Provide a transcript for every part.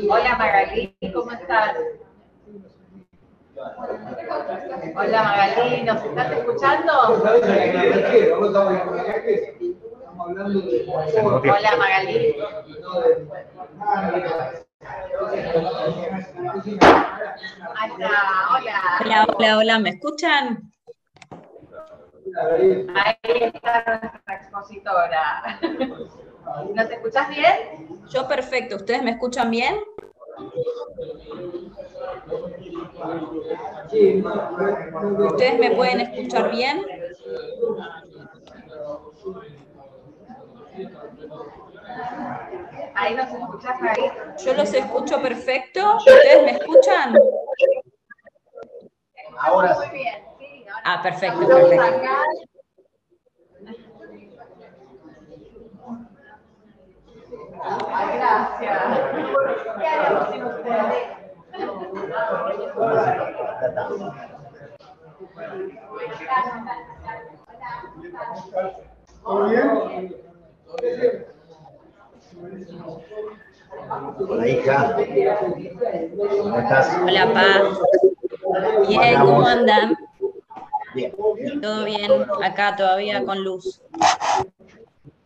Hola Magalí, ¿cómo estás? Hola Magalí, ¿nos estás escuchando? Hola Magalí. Ahí está, hola. Hola, hola, hola, ¿me escuchan? Ahí está nuestra expositora. ¿Nos escuchás bien? Yo perfecto, ¿ustedes me escuchan bien? ¿Ustedes me pueden escuchar bien? Ahí nos escuchás ahí. Yo los escucho perfecto, ¿ustedes me escuchan? Ahora muy bien, sí. Ah, perfecto, perfecto. Ay, gracias. ¿Qué haremos sin ustedes? ¿Todo bien? Hola hija, ¿cómo estás? Hola, Pa. Bien, ¿cómo andan? Bien. ¿Todo bien? Acá todavía con luz.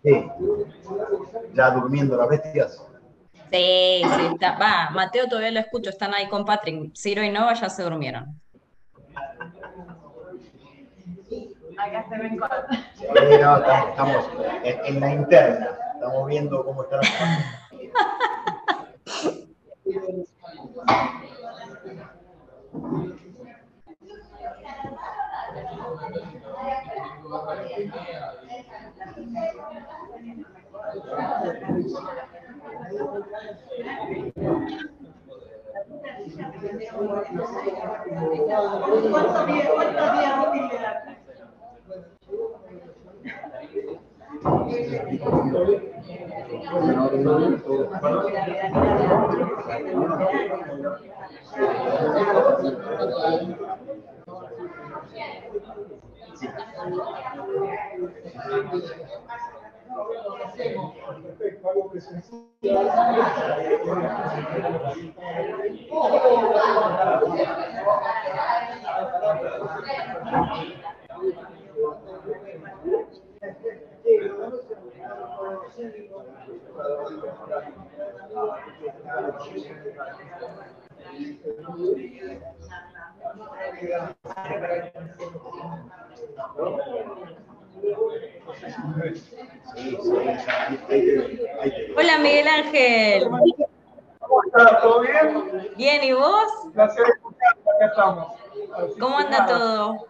Sí. ¿Ya durmiendo las bestias? Sí, sí, está. Va, Mateo todavía lo escucho, están ahí con Patrick. Ciro y Nova ya se durmieron. Acá se ven con... Sí, no, estamos en la interna, estamos viendo cómo están las cosas. ¿Cuántos días útiles de la... Sí. Perfecto, algo presencial. Sí, sí, Hola, Miguel Ángel. ¿Cómo estás? ¿Todo bien? Bien, ¿y vos? Un placer escucharte, acá estamos. Así ¿Cómo que anda nada, todo?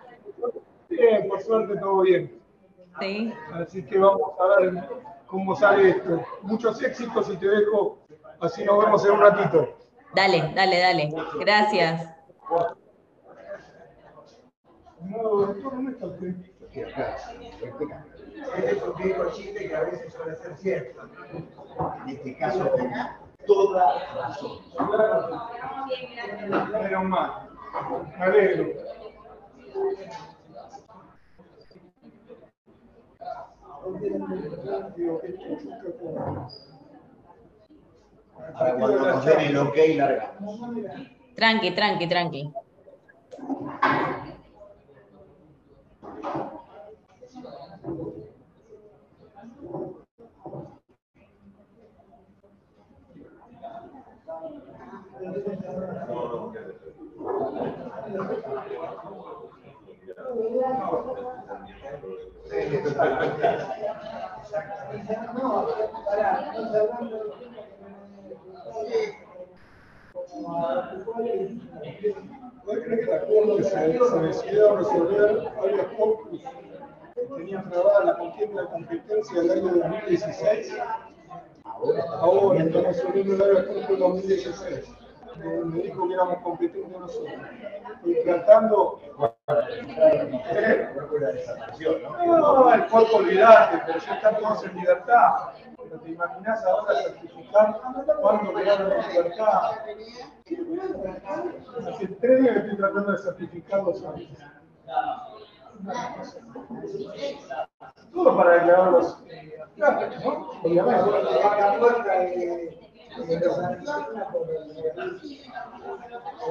bien, por suerte todo bien. Sí. Así que vamos a ver cómo sale esto. Muchos éxitos y te dejo, así nos vemos en un ratito. Dale, dale, dale. Gracias. No, doctor, ¿dónde está usted? Sí, acá. Este es un viejo chiste que a veces suele ser cierto. En este caso tenía toda razón. Menos mal. Me alegro. Ahora cuando nos den el ok, largamos. Tranqui, tranqui, tranqui. ¿Puede creer que la Corte se decidió resolver varios corpus que tenían trabada la contienda de competencia del año 2016? Ahora estamos resolviendo el área corte 2016. Me dijo que éramos competentes nosotros. Estoy tratando. No, el cuerpo olvidate, pero ya están todos en libertad. Pero te imaginas ahora certificar cuándo quedaron en libertad. Hace 3 días que estoy tratando de certificarlos antes. Todo para declararlos. ¿No? Y además, bueno, la puerta de los Argentina por el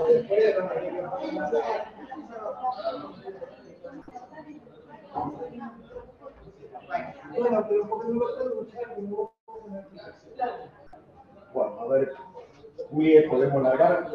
después bueno, pero porque no lo puedo luchar como Bueno, a ver, Julie, ¿podemos largar?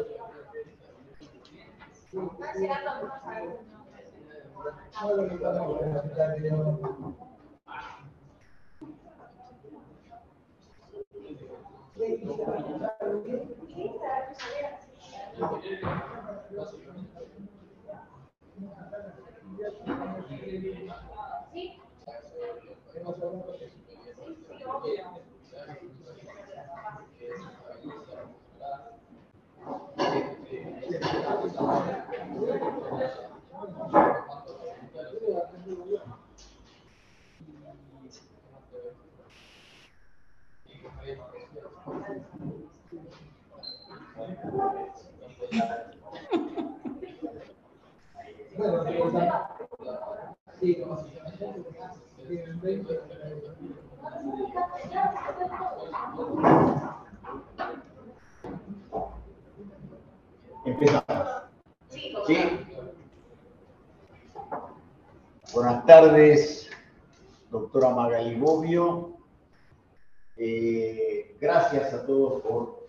Empezamos. ¿Sí? Buenas tardes, doctora Magali Bobbio. Gracias a todos por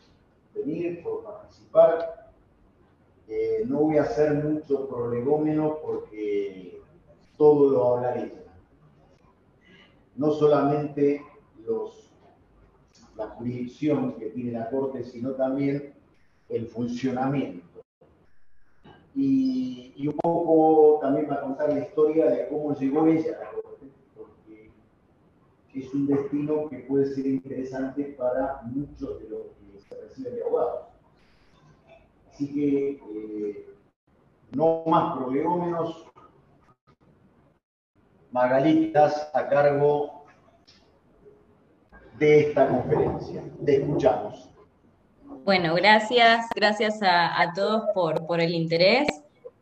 venir, por participar. No voy a hacer mucho prolegómeno porque todo lo hablaré ella. No solamente la jurisdicción que tiene la Corte, sino también el funcionamiento. Y un poco también para contar la historia de cómo llegó ella a la Corte, porque es un destino que puede ser interesante para muchos de los que se reciben de abogados. Así que no más prolegómenos. Magali, estás a cargo de esta conferencia. Te escuchamos. Bueno, gracias a todos por el interés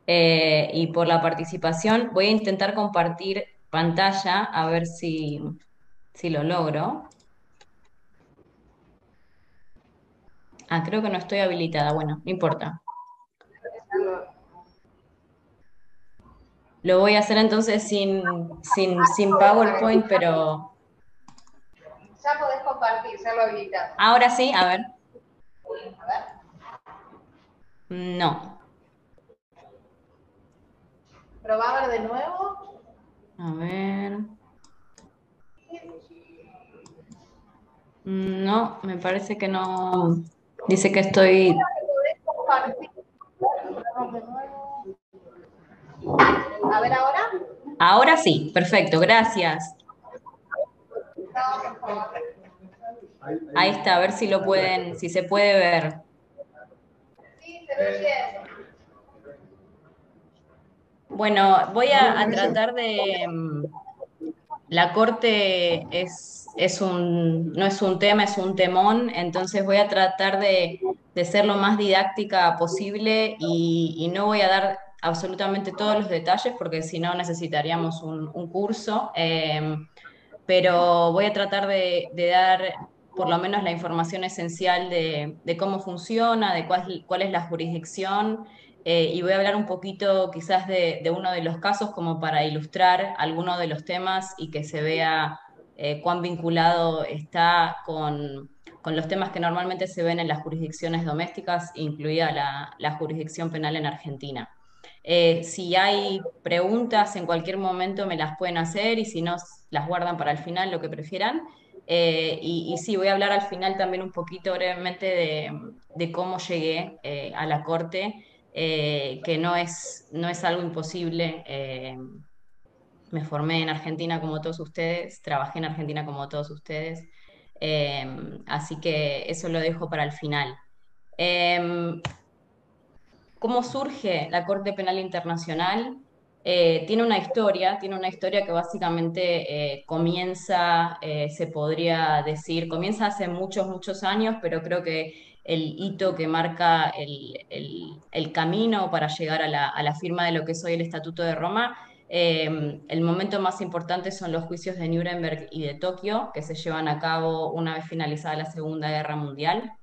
y por la participación. Voy a intentar compartir pantalla a ver si lo logro. Ah, creo que no estoy habilitada. Bueno, no importa. Lo voy a hacer entonces sin PowerPoint, pero... Ya podés compartir, ya lo habilitas. Ahora sí, a ver. A ver. No. Probá a ver de nuevo. A ver. No, me parece que no. Dice que estoy... Podés compartir. Probamos de nuevo. A ver ahora. Ahora sí, perfecto, gracias. Ahí está, a ver si lo pueden, si se puede ver. Sí, se ve bien. Bueno, voy a tratar de... La Corte no es un tema, es un temón, entonces voy a tratar de ser lo más didáctica posible y no voy a dar absolutamente todos los detalles porque si no necesitaríamos un curso, pero voy a tratar de dar por lo menos la información esencial de cómo funciona, de cuál es la jurisdicción, y voy a hablar un poquito quizás de uno de los casos como para ilustrar alguno de los temas y que se vea cuán vinculado está con los temas que normalmente se ven en las jurisdicciones domésticas, incluida la jurisdicción penal en Argentina. Si hay preguntas en cualquier momento me las pueden hacer y si no, las guardan para el final, lo que prefieran. Y sí, voy a hablar al final también un poquito brevemente de cómo llegué a la Corte, que no es algo imposible. Me formé en Argentina como todos ustedes, trabajé en Argentina como todos ustedes, así que eso lo dejo para el final. ¿Cómo surge la Corte Penal Internacional? Tiene una historia que básicamente comienza, se podría decir, comienza hace muchos, muchos años, pero creo que el hito que marca el camino para llegar a la firma de lo que es hoy el Estatuto de Roma El momento más importante son los juicios de Nuremberg y de Tokio, que se llevan a cabo una vez finalizada la Segunda Guerra Mundial,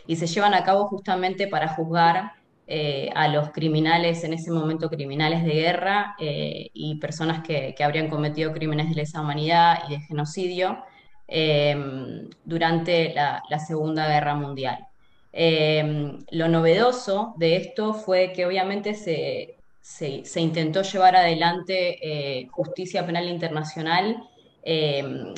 y se llevan a cabo justamente para juzgar a los criminales, en ese momento criminales de guerra, y personas que habrían cometido crímenes de lesa humanidad y de genocidio durante la Segunda Guerra Mundial. Lo novedoso de esto fue que obviamente se intentó llevar adelante justicia penal internacional eh,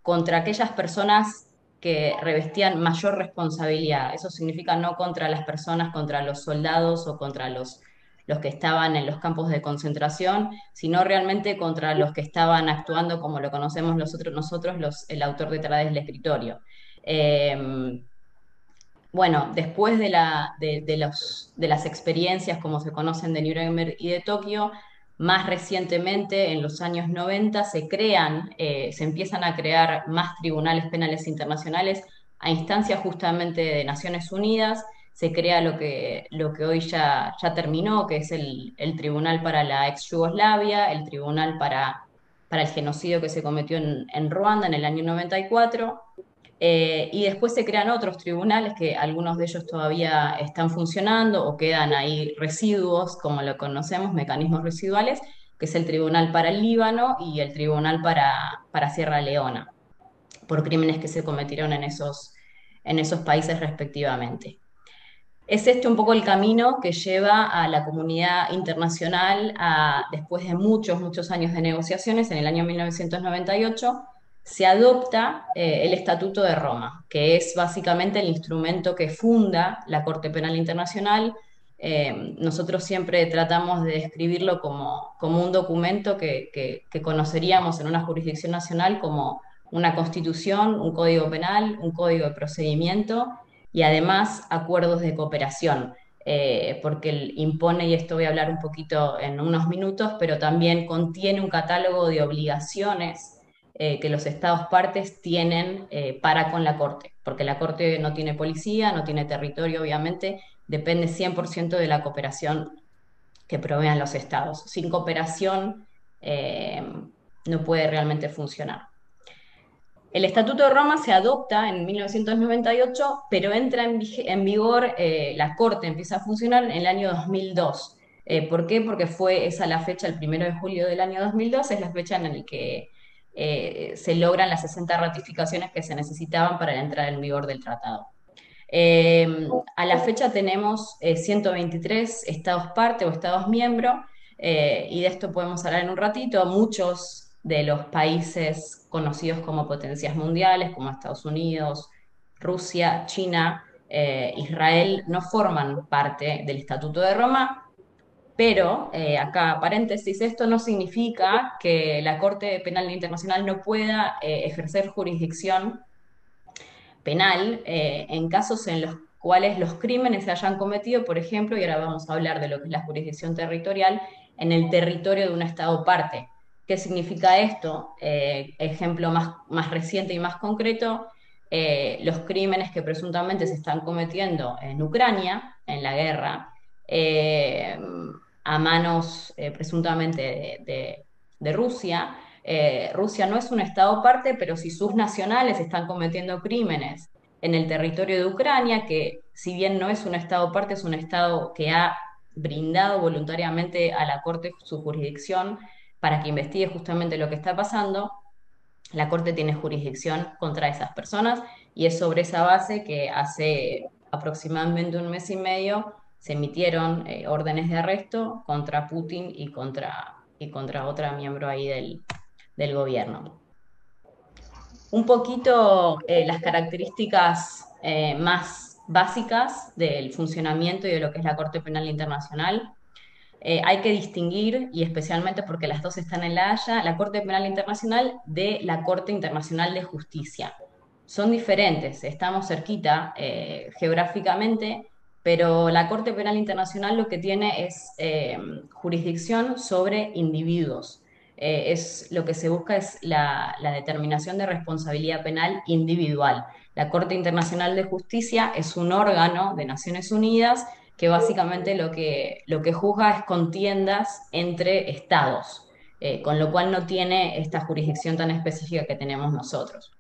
contra aquellas personas que revestían mayor responsabilidad. Eso significa no contra las personas, contra los soldados o contra los que estaban en los campos de concentración, sino realmente contra los que estaban actuando como lo conocemos nosotros el autor detrás del escritorio. Bueno, después de las experiencias como se conocen de Nuremberg y de Tokio, más recientemente, en los años 90, se empiezan a crear más tribunales penales internacionales a instancia justamente de Naciones Unidas. Se crea lo que hoy ya terminó, que es el Tribunal para la ex Yugoslavia, el Tribunal para el genocidio que se cometió en Ruanda en el año 94. Y después se crean otros tribunales que algunos de ellos todavía están funcionando o quedan ahí residuos, como lo conocemos, mecanismos residuales, que es el Tribunal para el Líbano y el Tribunal para Sierra Leona, por crímenes que se cometieron en esos países respectivamente. Es este un poco el camino que lleva a la comunidad internacional después de muchos, muchos años de negociaciones, en el año 1998, se adopta el Estatuto de Roma, que es básicamente el instrumento que funda la Corte Penal Internacional. Nosotros siempre tratamos de describirlo como un documento que conoceríamos en una jurisdicción nacional como una constitución, un código penal, un código de procedimiento y además acuerdos de cooperación, porque impone, y esto voy a hablar un poquito en unos minutos, pero también contiene un catálogo de obligaciones que los Estados partes tienen para con la Corte, porque la Corte no tiene policía, no tiene territorio, obviamente, depende 100% de la cooperación que provean los Estados. Sin cooperación no puede realmente funcionar. El Estatuto de Roma se adopta en 1998, pero entra en vigor, la Corte empieza a funcionar en el año 2002. ¿Por qué? Porque fue esa la fecha, el 1 de julio del año 2002, es la fecha en la que se logran las 60 ratificaciones que se necesitaban para la entrada en vigor del tratado. A la fecha tenemos 123 estados parte o estados miembros, y de esto podemos hablar en un ratito. Muchos de los países conocidos como potencias mundiales, como Estados Unidos, Rusia, China, Israel, no forman parte del Estatuto de Roma, pero, acá paréntesis, esto no significa que la Corte Penal Internacional no pueda ejercer jurisdicción penal en casos en los cuales los crímenes se hayan cometido, por ejemplo, y ahora vamos a hablar de lo que es la jurisdicción territorial, en el territorio de un Estado parte. ¿Qué significa esto? Ejemplo más reciente y más concreto, los crímenes que presuntamente se están cometiendo en Ucrania, en la guerra, a manos presuntamente de Rusia. Rusia no es un Estado parte, pero si sus nacionales están cometiendo crímenes en el territorio de Ucrania, que si bien no es un Estado parte, es un Estado que ha brindado voluntariamente a la Corte su jurisdicción para que investigue justamente lo que está pasando, la Corte tiene jurisdicción contra esas personas, y es sobre esa base que hace aproximadamente un mes y medio se emitieron órdenes de arresto contra Putin y contra otra miembro ahí del gobierno. Un poquito las características más básicas del funcionamiento y de lo que es la Corte Penal Internacional. Hay que distinguir, y especialmente porque las dos están en La Haya, la Corte Penal Internacional de la Corte Internacional de Justicia. Son diferentes, estamos cerquita geográficamente, pero la Corte Penal Internacional lo que tiene es jurisdicción sobre individuos. Lo que se busca es la determinación de responsabilidad penal individual. La Corte Internacional de Justicia es un órgano de Naciones Unidas que básicamente lo que juzga es contiendas entre estados, con lo cual no tiene esta jurisdicción tan específica que tenemos nosotros.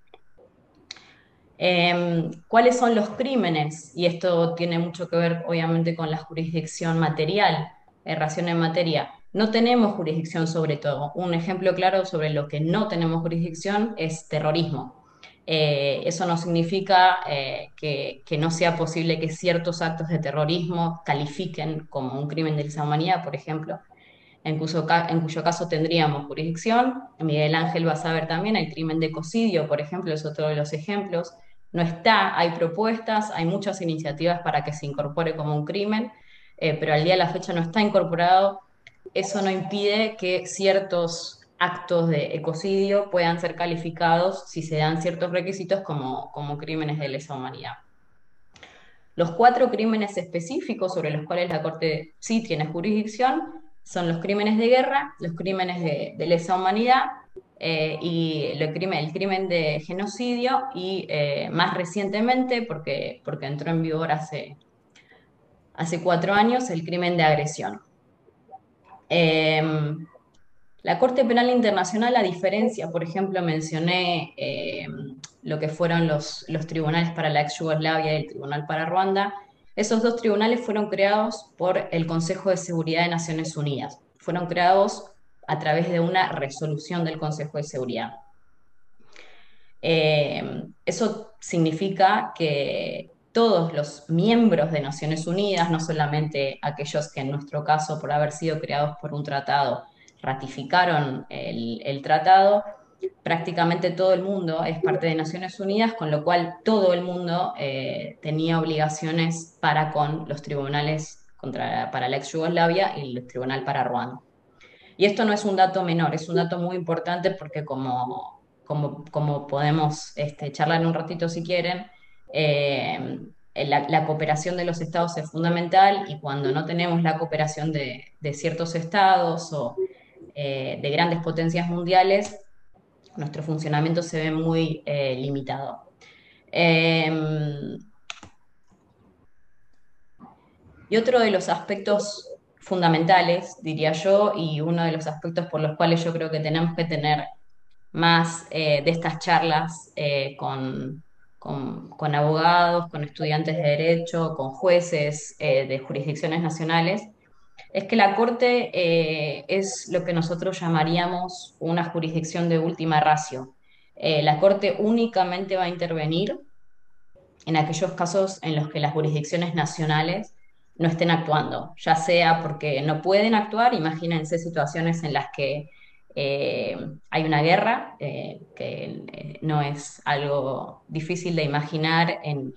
¿Cuáles son los crímenes? Y esto tiene mucho que ver, obviamente, con la jurisdicción material, erracción en materia. No tenemos jurisdicción sobre todo. Un ejemplo claro sobre lo que no tenemos jurisdicción es terrorismo. Eso no significa que no sea posible que ciertos actos de terrorismo califiquen como un crimen de lesa humanidad, por ejemplo, en cuyo caso tendríamos jurisdicción. Miguel Ángel va a saber también, el crimen de ecocidio, por ejemplo, es otro de los ejemplos. No está, hay propuestas, hay muchas iniciativas para que se incorpore como un crimen, pero al día de la fecha no está incorporado. Eso no impide que ciertos actos de ecocidio puedan ser calificados si se dan ciertos requisitos como crímenes de lesa humanidad. Los 4 crímenes específicos sobre los cuales la Corte sí tiene jurisdicción son los crímenes de guerra, los crímenes de lesa humanidad y el crimen de genocidio y más recientemente, porque entró en vigor hace 4 años, el crimen de agresión. La Corte Penal Internacional, a diferencia, por ejemplo, mencioné lo que fueron los tribunales para la ex Yugoslavia y el Tribunal para Ruanda. Esos 2 tribunales fueron creados por el Consejo de Seguridad de Naciones Unidas. Fueron creados a través de una resolución del Consejo de Seguridad. Eso significa que todos los miembros de Naciones Unidas, no solamente aquellos que en nuestro caso, por haber sido creados por un tratado, ratificaron el tratado, prácticamente todo el mundo es parte de Naciones Unidas, con lo cual todo el mundo tenía obligaciones para con los tribunales para la ex Yugoslavia y el tribunal para Ruanda. Y esto no es un dato menor, es un dato muy importante porque como podemos charlar en un ratito si quieren, la cooperación de los estados es fundamental y cuando no tenemos la cooperación de ciertos estados o de grandes potencias mundiales, nuestro funcionamiento se ve muy limitado. Y otro de los aspectos fundamentales, diría yo, y uno de los aspectos por los cuales yo creo que tenemos que tener más de estas charlas con abogados, con estudiantes de derecho, con jueces de jurisdicciones nacionales, es que la Corte es lo que nosotros llamaríamos una jurisdicción de última ratio. La Corte únicamente va a intervenir en aquellos casos en los que las jurisdicciones nacionales no estén actuando, ya sea porque no pueden actuar, imagínense situaciones en las que hay una guerra, que no es algo difícil de imaginar en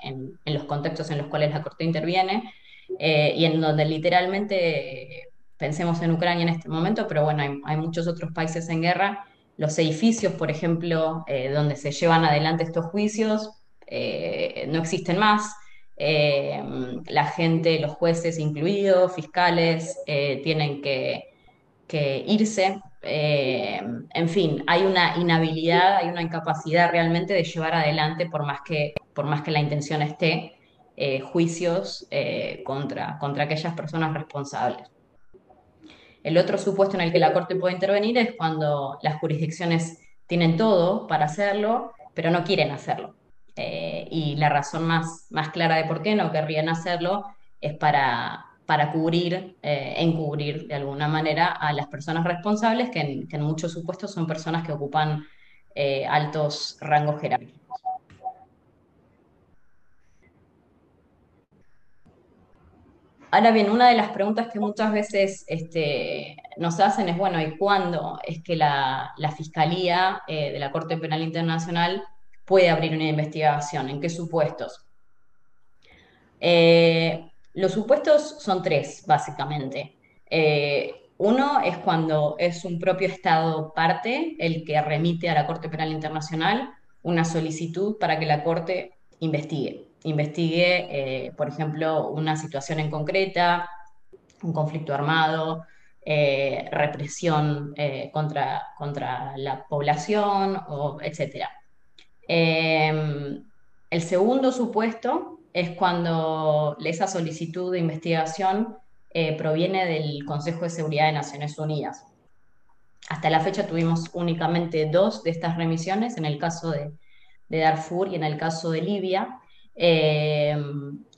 los contextos en los cuales la Corte interviene, y en donde literalmente, pensemos en Ucrania en este momento, pero bueno, hay muchos otros países en guerra, los edificios, por ejemplo, donde se llevan adelante estos juicios, no existen más. La gente, los jueces incluidos, fiscales, tienen que irse. En fin, hay una inhabilidad, hay una incapacidad realmente de llevar adelante, por más que la intención esté, juicios contra aquellas personas responsables. El otro supuesto en el que la Corte puede intervenir es cuando las jurisdicciones tienen todo para hacerlo, pero no quieren hacerlo. Y la razón más clara de por qué no querrían hacerlo es para encubrir de alguna manera a las personas responsables, que en muchos supuestos son personas que ocupan altos rangos jerárquicos. Ahora bien, una de las preguntas que muchas veces nos hacen es, bueno, ¿y cuándo es que la Fiscalía de la Corte Penal Internacional puede abrir una investigación? ¿En qué supuestos? Los supuestos son 3, básicamente. Uno es cuando es un propio Estado parte el que remite a la Corte Penal Internacional una solicitud para que la Corte investigue, por ejemplo, una situación en concreta, un conflicto armado, represión contra la población, etc. El segundo supuesto es cuando esa solicitud de investigación proviene del Consejo de Seguridad de Naciones Unidas. Hasta la fecha tuvimos únicamente 2 de estas remisiones, en el caso de Darfur y en el caso de Libia. Eh,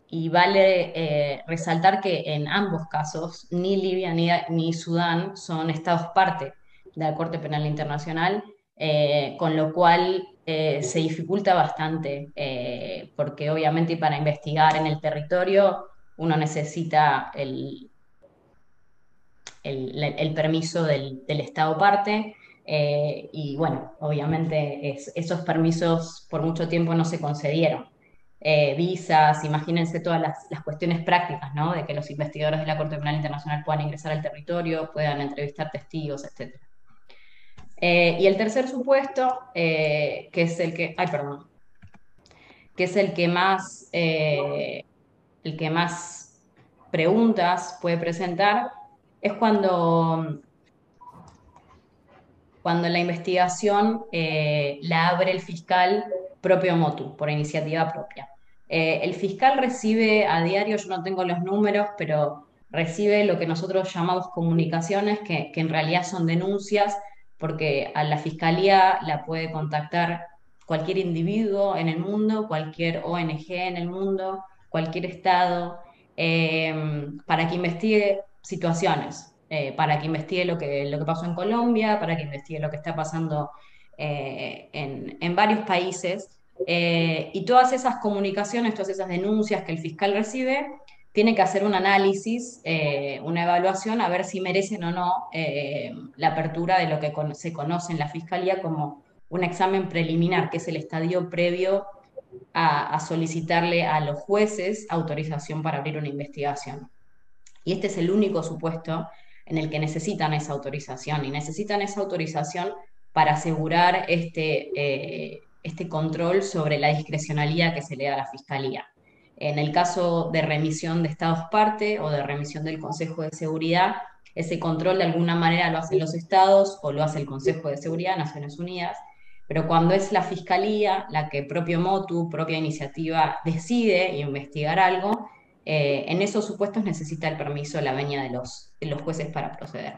y vale resaltar que en ambos casos, ni Libia ni Sudán son estados parte de la Corte Penal Internacional, con lo cual se dificulta bastante, porque obviamente para investigar en el territorio uno necesita el permiso del Estado parte. Y bueno, obviamente esos permisos por mucho tiempo no se concedieron. Visas, imagínense todas las cuestiones prácticas, ¿no? De que los investigadores de la Corte Penal Internacional puedan ingresar al territorio, puedan entrevistar testigos, etc. Y el tercer supuesto, que es el que, ay, perdón, que es el que más preguntas puede presentar, es cuando la investigación la abre el fiscal propio motu, por iniciativa propia. El fiscal recibe a diario, yo no tengo los números, pero recibe lo que nosotros llamamos comunicaciones, que en realidad son denuncias, porque a la fiscalía la puede contactar cualquier individuo en el mundo, cualquier ONG en el mundo, cualquier estado, para que investigue situaciones, para que investigue lo que pasó en Colombia, para que investigue lo que está pasando en varios países. Y todas esas comunicaciones, todas esas denuncias que el fiscal recibe, tiene que hacer un análisis, una evaluación, a ver si merecen o no la apertura de lo que se conoce en la fiscalía como un examen preliminar, que es el estadio previo a solicitarle a los jueces autorización para abrir una investigación. Y este es el único supuesto en el que necesitan esa autorización, y necesitan esa autorización para asegurar este control sobre la discrecionalidad que se le da a la Fiscalía. En el caso de remisión de Estados parte o de remisión del Consejo de Seguridad, ese control de alguna manera lo hacen los Estados o lo hace el Consejo de Seguridad, Naciones Unidas, pero cuando es la Fiscalía la que propio motu, propia iniciativa, decide investigar algo, en esos supuestos necesita el permiso, la venia de los jueces para proceder.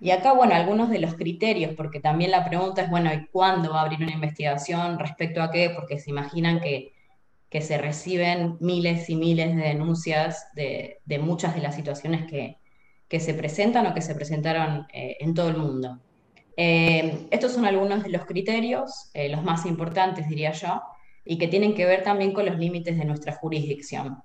Y acá, bueno, algunos de los criterios, porque también la pregunta es, bueno, ¿y cuándo va a abrir una investigación? ¿Respecto a qué? Porque se imaginan que se reciben miles y miles de denuncias de muchas de las situaciones que se presentan o que se presentaron en todo el mundo. Estos son algunos de los criterios, los más importantes, diría yo, y que tienen que ver también con los límites de nuestra jurisdicción.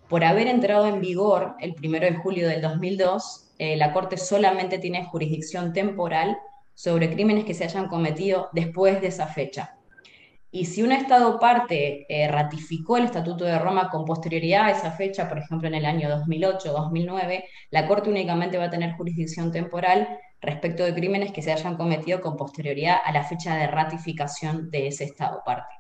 Por haber entrado en vigor el 1 de julio del 2002, la Corte solamente tiene jurisdicción temporal sobre crímenes que se hayan cometido después de esa fecha. Y si un Estado parte ratificó el Estatuto de Roma con posterioridad a esa fecha, por ejemplo en el año 2008 o 2009, la Corte únicamente va a tener jurisdicción temporal respecto de crímenes que se hayan cometido con posterioridad a la fecha de ratificación de ese Estado parte.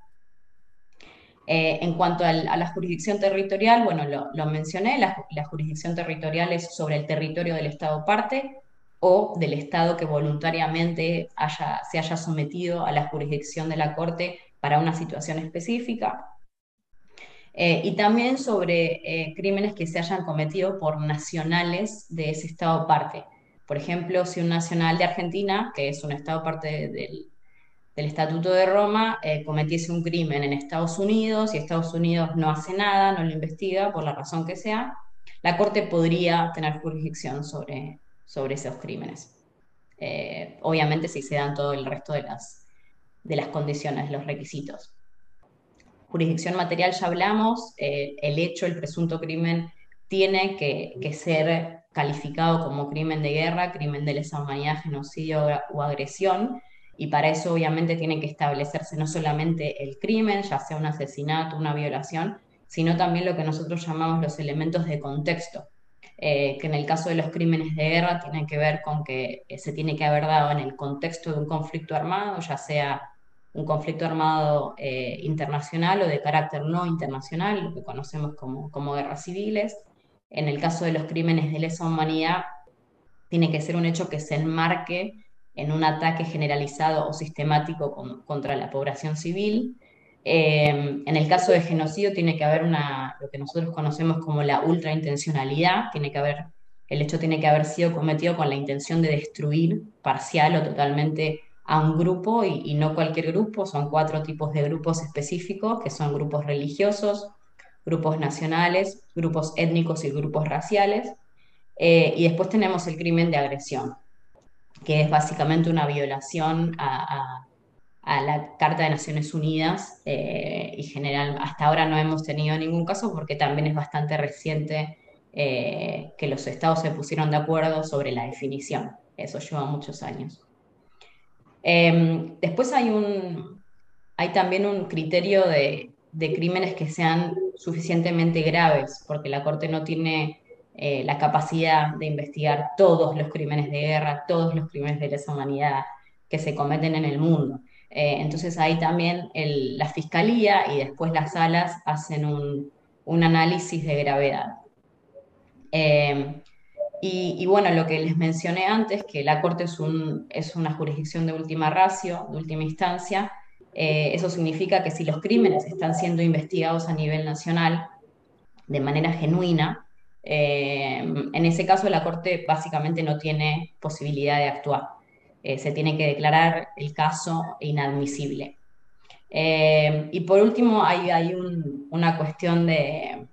En cuanto a la jurisdicción territorial, bueno, lo mencioné, la jurisdicción territorial es sobre el territorio del Estado parte o del Estado que voluntariamente se haya sometido a la jurisdicción de la Corte para una situación específica. Y también sobre crímenes que se hayan cometido por nacionales de ese Estado parte. Por ejemplo, si un nacional de Argentina, que es un Estado parte del Estatuto de Roma, cometiese un crimen en Estados Unidos y Estados Unidos no hace nada, no lo investiga por la razón que sea, la Corte podría tener jurisdicción sobre esos crímenes. Obviamente si se dan todo el resto de las condiciones, los requisitos. Jurisdicción material ya hablamos, el hecho, el presunto crimen tiene que ser calificado como crimen de guerra, crimen de lesa humanidad, genocidio o agresión, y para eso obviamente tiene que establecerse no solamente el crimen, ya sea un asesinato, una violación, sino también lo que nosotros llamamos los elementos de contexto, que en el caso de los crímenes de guerra tienen que ver con que se tiene que haber dado en el contexto de un conflicto armado, ya sea un conflicto armado internacional o de carácter no internacional, lo que conocemos como guerras civiles. En el caso de los crímenes de lesa humanidad, tiene que ser un hecho que se enmarque en un ataque generalizado o sistemático contra la población civil. En el caso de genocidio tiene que haber lo que nosotros conocemos como la ultraintencionalidad, el hecho tiene que haber sido cometido con la intención de destruir parcial o totalmente a un grupo y no cualquier grupo. Son 4 tipos de grupos específicos, que son grupos religiosos, grupos nacionales, grupos étnicos y grupos raciales. Y después tenemos el crimen de agresión, que es básicamente una violación a la Carta de Naciones Unidas, y general, hasta ahora no hemos tenido ningún caso porque también es bastante reciente que los estados se pusieron de acuerdo sobre la definición. Eso lleva muchos años. Después hay también un criterio de crímenes que sean suficientemente graves, porque la Corte no tiene la capacidad de investigar todos los crímenes de guerra, todos los crímenes de lesa humanidad que se cometen en el mundo. Entonces ahí también la Fiscalía y después las salas hacen un análisis de gravedad. Y bueno, lo que les mencioné antes, que la Corte es una jurisdicción de última ratio, de última instancia. Eso significa que si los crímenes están siendo investigados a nivel nacional de manera genuina, en ese caso la Corte básicamente no tiene posibilidad de actuar. Se tiene que declarar el caso inadmisible. Y por último, hay una cuestión de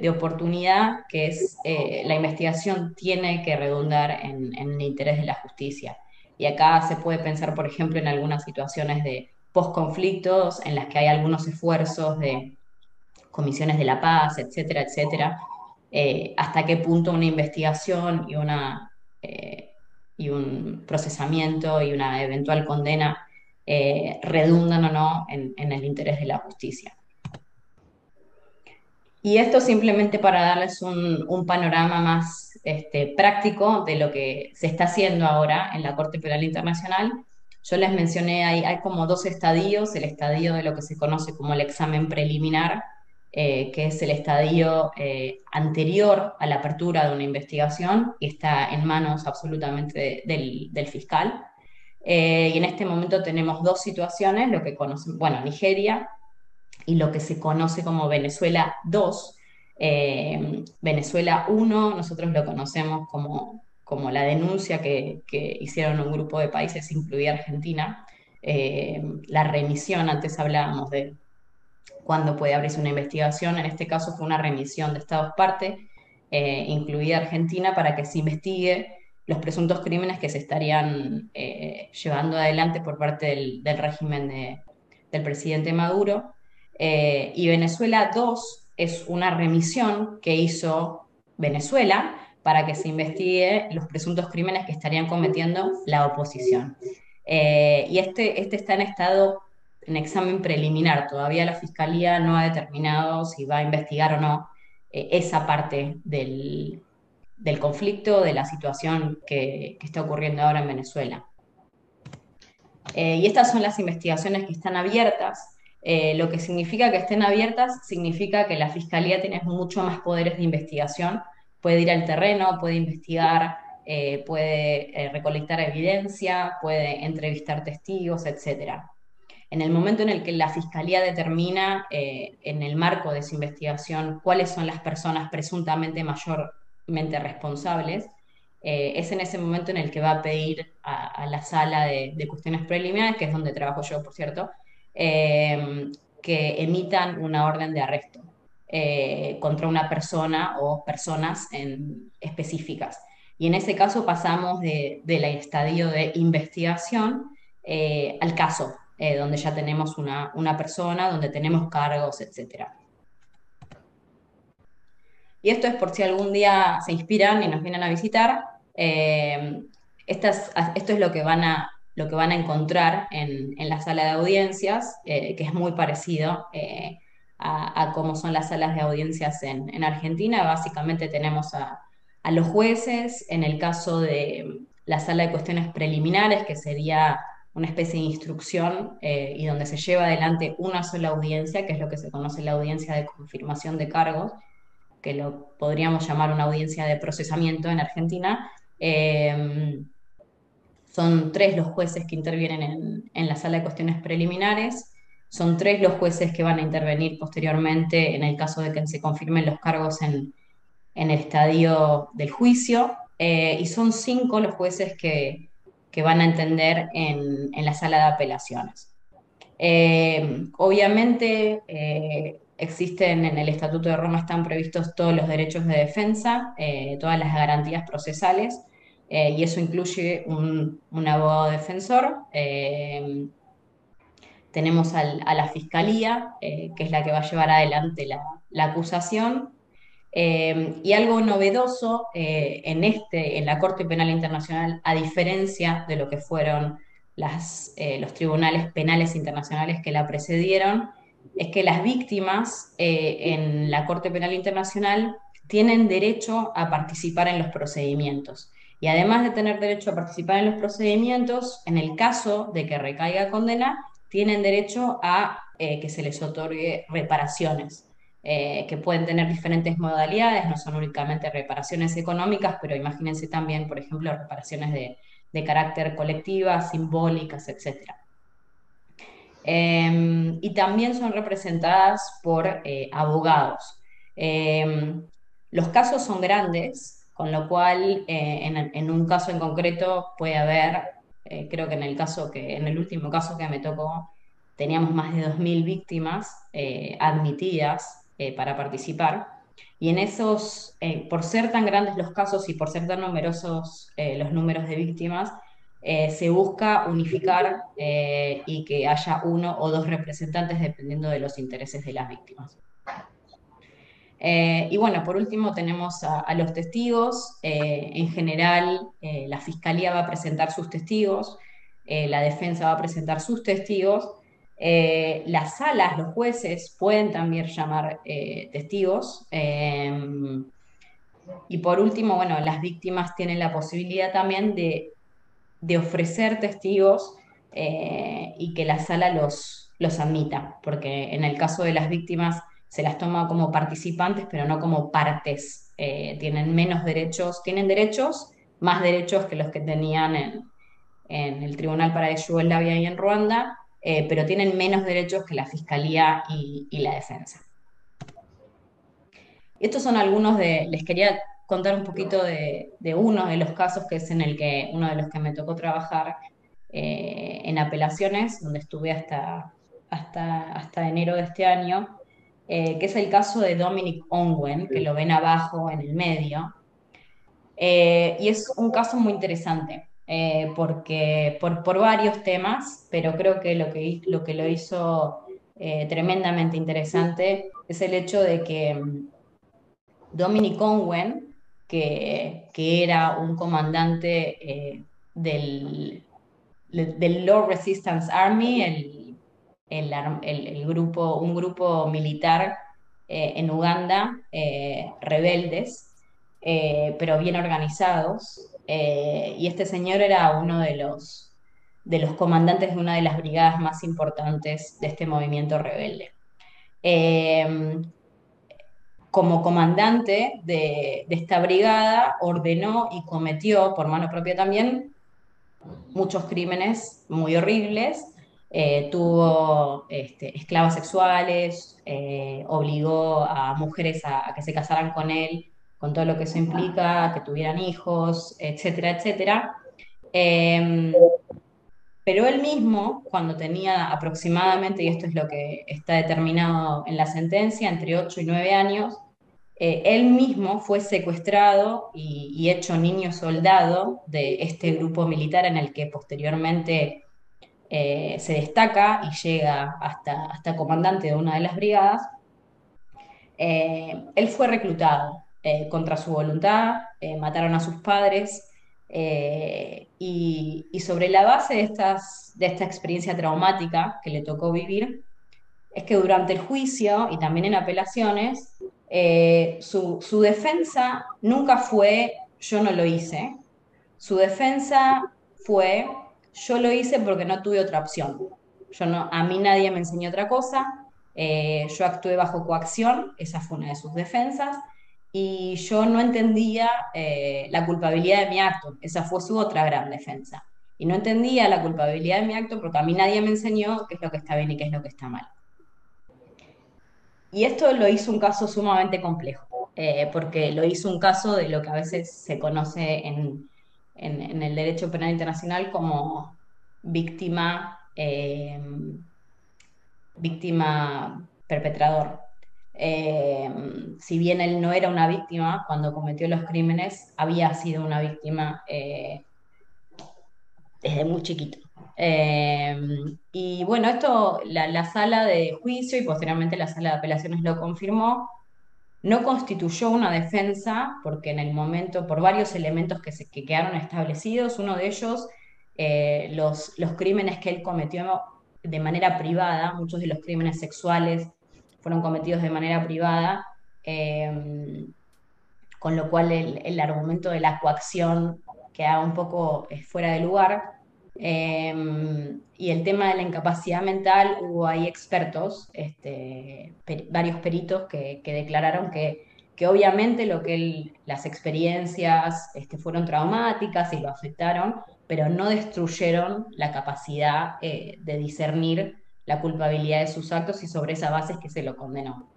oportunidad, que es la investigación tiene que redundar en el interés de la justicia. Y acá se puede pensar, por ejemplo, en algunas situaciones de posconflictos en las que hay algunos esfuerzos de comisiones de la paz, etcétera, etcétera, hasta qué punto una investigación y un procesamiento y una eventual condena redundan o no en el interés de la justicia. Y esto simplemente para darles un panorama más práctico de lo que se está haciendo ahora en la Corte Penal Internacional. Yo les mencioné, hay como 2 estadios: el estadio de lo que se conoce como el examen preliminar, que es el estadio anterior a la apertura de una investigación y está en manos absolutamente del fiscal. Y en este momento tenemos 2 situaciones, lo que conocen, bueno, Nigeria y lo que se conoce como Venezuela 2. Venezuela 1, nosotros lo conocemos como la denuncia que hicieron un grupo de países, incluida Argentina. La remisión, antes hablábamos de cuándo puede abrirse una investigación, en este caso fue una remisión de Estados parte, incluida Argentina, para que se investigue los presuntos crímenes que se estarían llevando adelante por parte del régimen del presidente Maduro. Y Venezuela 2 es una remisión que hizo Venezuela para que se investigue los presuntos crímenes que estarían cometiendo la oposición. Y este está en examen preliminar. Todavía la Fiscalía no ha determinado si va a investigar o no esa parte del conflicto, de la situación que está ocurriendo ahora en Venezuela. Y estas son las investigaciones que están abiertas. Lo que significa que estén abiertas significa que la Fiscalía tiene mucho más poderes de investigación, puede ir al terreno, puede investigar, puede recolectar evidencia, puede entrevistar testigos, etc. En el momento en el que la Fiscalía determina, en el marco de su investigación, cuáles son las personas presuntamente mayormente responsables, es en ese momento en el que va a pedir a la sala de cuestiones preliminares, que es donde trabajo yo, por cierto, que emitan una orden de arresto contra una persona o personas específicas. Y en ese caso pasamos del estadio de investigación al caso, donde ya tenemos una persona, donde tenemos cargos, etc. Y esto es por si algún día se inspiran y nos vienen a visitar. Esto es lo que van a encontrar en la sala de audiencias, que es muy parecido a cómo son las salas de audiencias en Argentina. Básicamente tenemos a los jueces. En el caso de la sala de cuestiones preliminares, que sería una especie de instrucción y donde se lleva adelante una sola audiencia, que es lo que se conoce la audiencia de confirmación de cargos, que lo podríamos llamar una audiencia de procesamiento en Argentina. Son 3 los jueces que intervienen en la sala de cuestiones preliminares, son 3 los jueces que van a intervenir posteriormente en el caso de que se confirmen los cargos en el estadio del juicio, y son 5 los jueces que van a entender en la sala de apelaciones. Obviamente, existen en el Estatuto de Roma, están previstos todos los derechos de defensa, todas las garantías procesales, y eso incluye un abogado defensor. Tenemos a la Fiscalía, que es la que va a llevar adelante la acusación. Y algo novedoso en la Corte Penal Internacional, a diferencia de lo que fueron los tribunales penales internacionales que la precedieron, es que las víctimas en la Corte Penal Internacional tienen derecho a participar en los procedimientos. Y además de tener derecho a participar en los procedimientos, en el caso de que recaiga condena, tienen derecho a que se les otorgue reparaciones, que pueden tener diferentes modalidades, no son únicamente reparaciones económicas, pero imagínense también, por ejemplo, reparaciones de carácter colectiva, simbólicas, etc. Y también son representadas por abogados. Los casos son grandes, con lo cual en un caso en concreto puede haber, creo que en el último caso que me tocó, teníamos más de 2.000 víctimas admitidas para participar. Y en esos, por ser tan grandes los casos y por ser tan numerosos los números de víctimas, se busca unificar y que haya 1 o 2 representantes dependiendo de los intereses de las víctimas. Y bueno, por último tenemos a los testigos. En general, la Fiscalía va a presentar sus testigos, la defensa va a presentar sus testigos, las salas, los jueces pueden también llamar testigos. Y por último, bueno, las víctimas tienen la posibilidad también de ofrecer testigos y que la sala los admita, porque en el caso de las víctimas se las toma como participantes, pero no como partes. Tienen menos derechos, tienen derechos, más derechos que los que tenían en el Tribunal para Yugoslavia y en Ruanda, pero tienen menos derechos que la Fiscalía y la defensa. Estos son algunos les quería contar un poquito de uno de los casos que es uno de los que me tocó trabajar en apelaciones, donde estuve hasta enero de este año, que es el caso de Dominic Ongwen, que lo ven abajo en el medio. Y es un caso muy interesante, porque por varios temas, pero creo que lo que lo hizo tremendamente interesante es el hecho de que Dominic Ongwen, que era un comandante del Lord Resistance Army, un grupo militar en Uganda, rebeldes, pero bien organizados. Y este señor era uno de los comandantes de una de las brigadas más importantes de este movimiento rebelde. Como comandante de esta brigada, ordenó y cometió, por mano propia también, muchos crímenes muy horribles. Tuvo esclavas sexuales, obligó a mujeres a que se casaran con él, con todo lo que eso implica, que tuvieran hijos, etcétera, etcétera. Pero él mismo, cuando tenía aproximadamente, y esto es lo que está determinado en la sentencia, entre 8 y 9 años, él mismo fue secuestrado y hecho niño soldado de este grupo militar en el que posteriormente se destaca y llega hasta comandante de una de las brigadas. Él fue reclutado contra su voluntad, mataron a sus padres, y sobre la base de esta experiencia traumática que le tocó vivir, es que durante el juicio y también en apelaciones, su defensa nunca fue yo no lo hice, su defensa fue yo lo hice porque no tuve otra opción. A mí nadie me enseñó otra cosa, yo actué bajo coacción, esa fue una de sus defensas, y yo no entendía la culpabilidad de mi acto, esa fue su otra gran defensa. Y no entendía la culpabilidad de mi acto porque a mí nadie me enseñó qué es lo que está bien y qué es lo que está mal. Y esto lo hizo un caso sumamente complejo, porque lo hizo un caso de lo que a veces se conoce en el derecho penal internacional como víctima, víctima perpetrador. Eh, si bien él no era una víctima, cuando cometió los crímenes, había sido una víctima desde muy chiquito. Eh, y bueno, esto la sala de juicio y posteriormente la sala de apelaciones lo confirmó, no constituyó una defensa porque en el momento, por varios elementos que quedaron establecidos, uno de ellos, los crímenes que él cometió de manera privada, muchos de los crímenes sexuales fueron cometidos de manera privada, eh, con lo cual el argumento de la coacción queda un poco fuera de lugar. Y el tema de la incapacidad mental, hubo ahí expertos, varios peritos que declararon que obviamente las experiencias fueron traumáticas y lo afectaron, pero no destruyeron la capacidad de discernir la culpabilidad de sus actos y sobre esa base es que se lo condenó.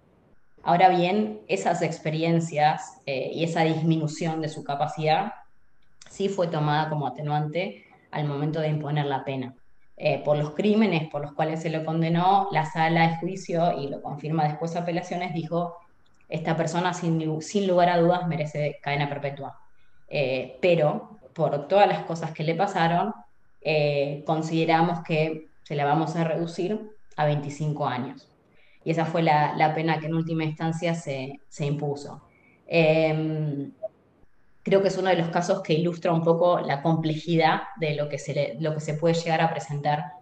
Ahora bien, esas experiencias y esa disminución de su capacidad sí fue tomada como atenuante al momento de imponer la pena. Por los crímenes por los cuales se lo condenó, la sala de juicio, y lo confirma después apelaciones, dijo, esta persona sin lugar a dudas merece cadena perpetua. Pero por todas las cosas que le pasaron, consideramos que se la vamos a reducir a 25 años. Y esa fue la pena que en última instancia se impuso. Creo que es uno de los casos que ilustra un poco la complejidad de lo que se puede llegar a presentar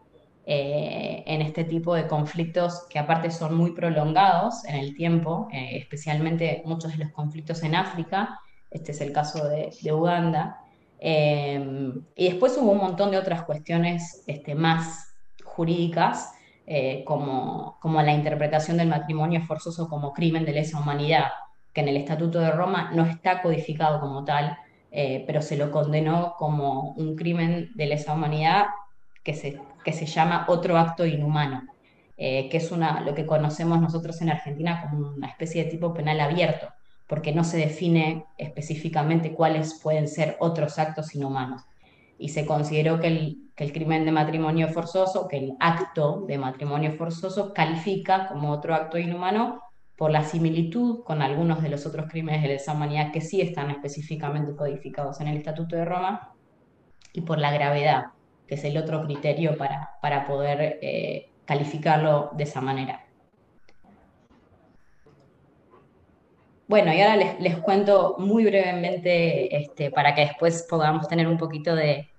en este tipo de conflictos que aparte son muy prolongados en el tiempo, especialmente muchos de los conflictos en África. Este es el caso de Uganda. Y después hubo un montón de otras cuestiones más jurídicas, como la interpretación del matrimonio forzoso como crimen de lesa humanidad, que en el Estatuto de Roma no está codificado como tal, pero se lo condenó como un crimen de lesa humanidad que se llama otro acto inhumano, que es lo que conocemos nosotros en Argentina como una especie de tipo penal abierto, porque no se define específicamente cuáles pueden ser otros actos inhumanos. Y se consideró que el crimen de matrimonio forzoso, que el acto de matrimonio forzoso califica como otro acto inhumano por la similitud con algunos de los otros crímenes de lesa humanidad que sí están específicamente codificados en el Estatuto de Roma y por la gravedad, que es el otro criterio para poder calificarlo de esa manera. Bueno, y ahora les cuento muy brevemente para que después podamos tener un poquito de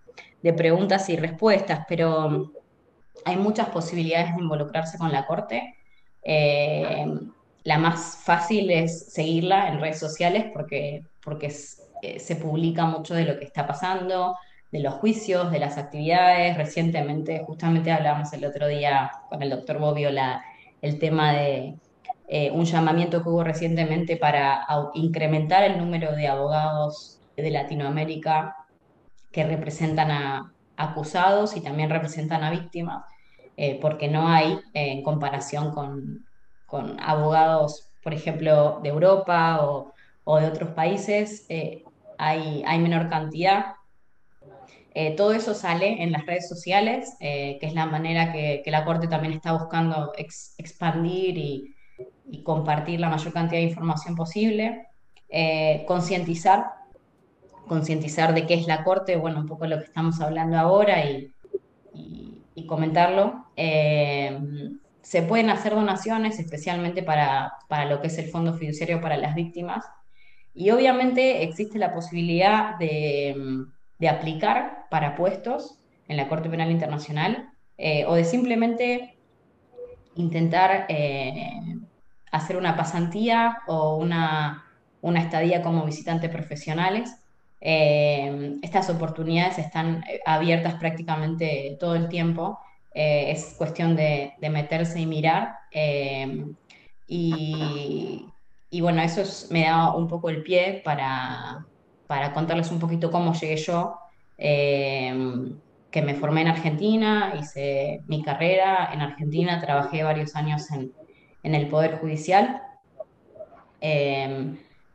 preguntas y respuestas, pero hay muchas posibilidades de involucrarse con la Corte. Eh, la más fácil es seguirla en redes sociales porque se publica mucho de lo que está pasando, de los juicios, de las actividades. Recientemente, justamente hablábamos el otro día con el doctor Bobbio el tema de un llamamiento que hubo recientemente para incrementar el número de abogados de Latinoamérica que representan a acusados y también representan a víctimas, porque no hay, en comparación con abogados, por ejemplo, de Europa o de otros países, hay menor cantidad. Todo eso sale en las redes sociales, que es la manera que la Corte también está buscando expandir y compartir la mayor cantidad de información posible. Concientizar de qué es la Corte, bueno, un poco lo que estamos hablando ahora y comentarlo. Se pueden hacer donaciones, especialmente para lo que es el Fondo Fiduciario para las Víctimas, y obviamente existe la posibilidad de aplicar para puestos en la Corte Penal Internacional, o de simplemente intentar hacer una pasantía o una estadía como visitantes profesionales. Estas oportunidades están abiertas prácticamente todo el tiempo. Es cuestión de meterse y mirar. Y, y bueno, me da un poco el pie para contarles un poquito cómo llegué yo, que que me formé en Argentina, hice mi carrera en Argentina, trabajé varios años en el Poder Judicial.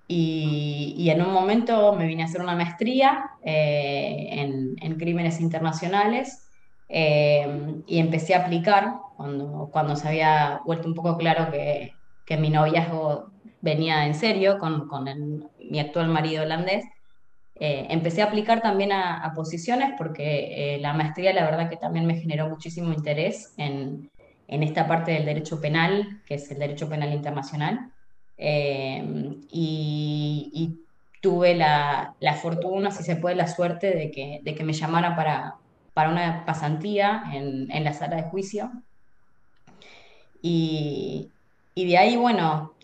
Y en un momento me vine a hacer una maestría en crímenes internacionales, y empecé a aplicar cuando se había vuelto un poco claro que mi noviazgo venía en serio con mi actual marido holandés. Empecé a aplicar también a posiciones porque la maestría la verdad que también me generó muchísimo interés en esta parte del derecho penal, que es el derecho penal internacional. Y tuve la fortuna, si se puede, la suerte de que me llamaran para una pasantía en la sala de juicio. Y, y de ahí, bueno,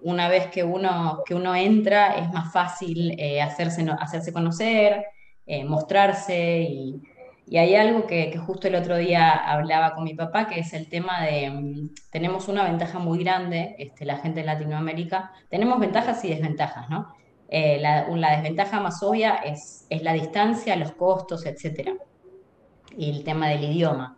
una vez que uno entra, es más fácil hacerse conocer, mostrarse. Y hay algo que justo el otro día hablaba con mi papá, que es el tema de, tenemos una ventaja muy grande, la gente en Latinoamérica, tenemos ventajas y desventajas, ¿no? La desventaja más obvia es la distancia, los costos, etcétera, y el tema del idioma.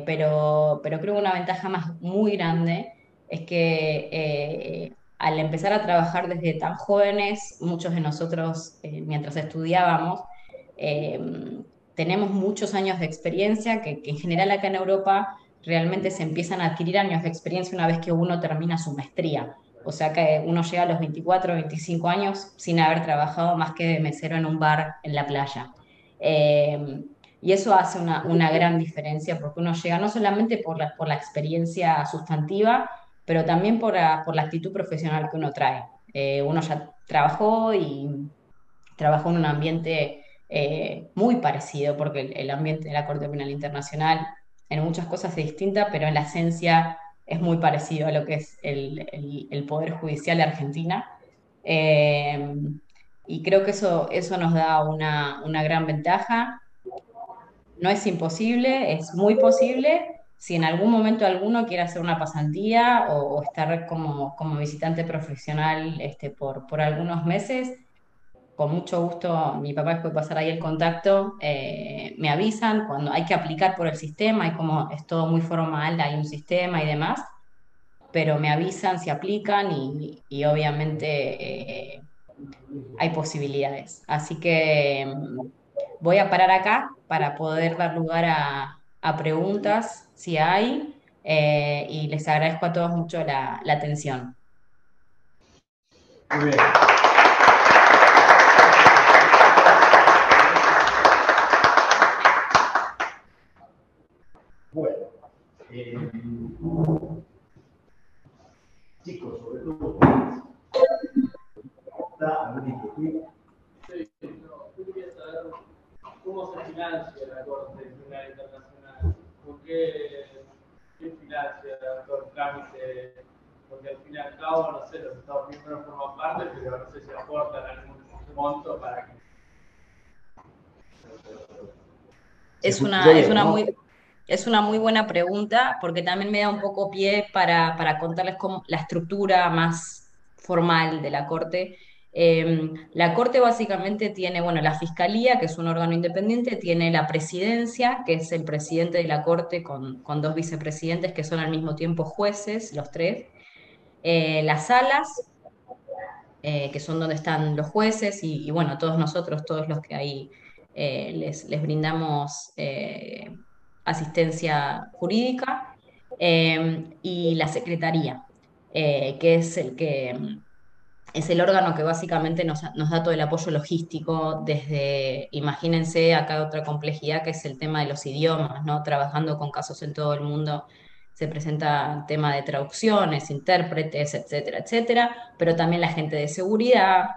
Pero creo que una ventaja más muy grande es que al empezar a trabajar desde tan jóvenes, muchos de nosotros, mientras estudiábamos, eh, tenemos muchos años de experiencia que en general acá en Europa realmente se empiezan a adquirir años de experiencia una vez que uno termina su maestría. O sea que uno llega a los 24 o 25 años sin haber trabajado más que de mesero en un bar en la playa. Eh, y eso hace una gran diferencia porque uno llega no solamente por la experiencia sustantiva, pero también por la actitud profesional que uno trae. Uno ya trabajó y trabajó en un ambiente muy parecido, porque el ambiente de la Corte Penal Internacional en muchas cosas es distinta, pero en la esencia es muy parecido a lo que es el Poder Judicial de Argentina. Eh, y creo que eso nos da una gran ventaja. No es imposible, es muy posible. Si en algún momento alguno quiere hacer una pasantía o estar como visitante profesional por algunos meses, con mucho gusto mi papá puede pasar ahí el contacto, me avisan cuando hay que aplicar por el sistema, y como es todo muy formal, hay un sistema y demás, pero me avisan si aplican y obviamente hay posibilidades. Así que voy a parar acá para poder dar lugar a preguntas, si hay, y les agradezco a todos mucho la atención. Muy bien. Bueno, chicos, sobre todo, ¿está algún inquietud? Sí, no, yo quería saber cómo se financia la Corte Penal Internacional, con qué financia todo el trámite, porque al fin y al cabo, no sé, los Estados miembros forman parte, pero no sé si aportan algún monto para que... Es una muy buena pregunta, porque también me da un poco pie para contarles la estructura más formal de la Corte. La Corte básicamente tiene, bueno, la Fiscalía, que es un órgano independiente, tiene la Presidencia, que es el presidente de la Corte con dos vicepresidentes que son al mismo tiempo jueces, los tres. Las salas, que son donde están los jueces y, bueno, todos nosotros, todos los que ahí les brindamos asistencia jurídica, y la Secretaría, que es el órgano que básicamente nos da todo el apoyo logístico desde, imagínense, acá otra complejidad que es el tema de los idiomas, ¿no? Trabajando con casos en todo el mundo se presenta el tema de traducciones, intérpretes, etcétera, etcétera, pero también la gente de seguridad,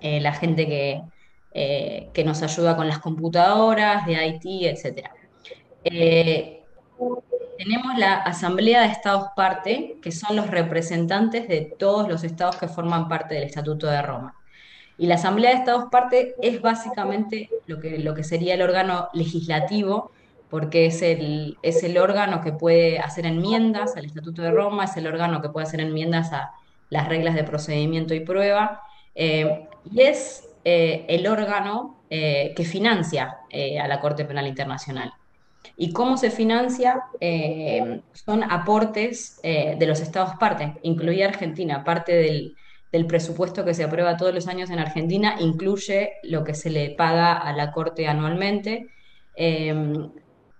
la gente que nos ayuda con las computadoras, de IT, etcétera. Eh, Tenemos la Asamblea de Estados Parte, que son los representantes de todos los estados que forman parte del Estatuto de Roma. Y la Asamblea de Estados Parte es básicamente lo que sería el órgano legislativo, porque es el órgano que puede hacer enmiendas al Estatuto de Roma, es el órgano que puede hacer enmiendas a las reglas de procedimiento y prueba, y es el órgano que financia a la Corte Penal Internacional. ¿Y cómo se financia? Son aportes de los estados parte, incluida Argentina. Parte del presupuesto que se aprueba todos los años en Argentina incluye lo que se le paga a la Corte anualmente, eh,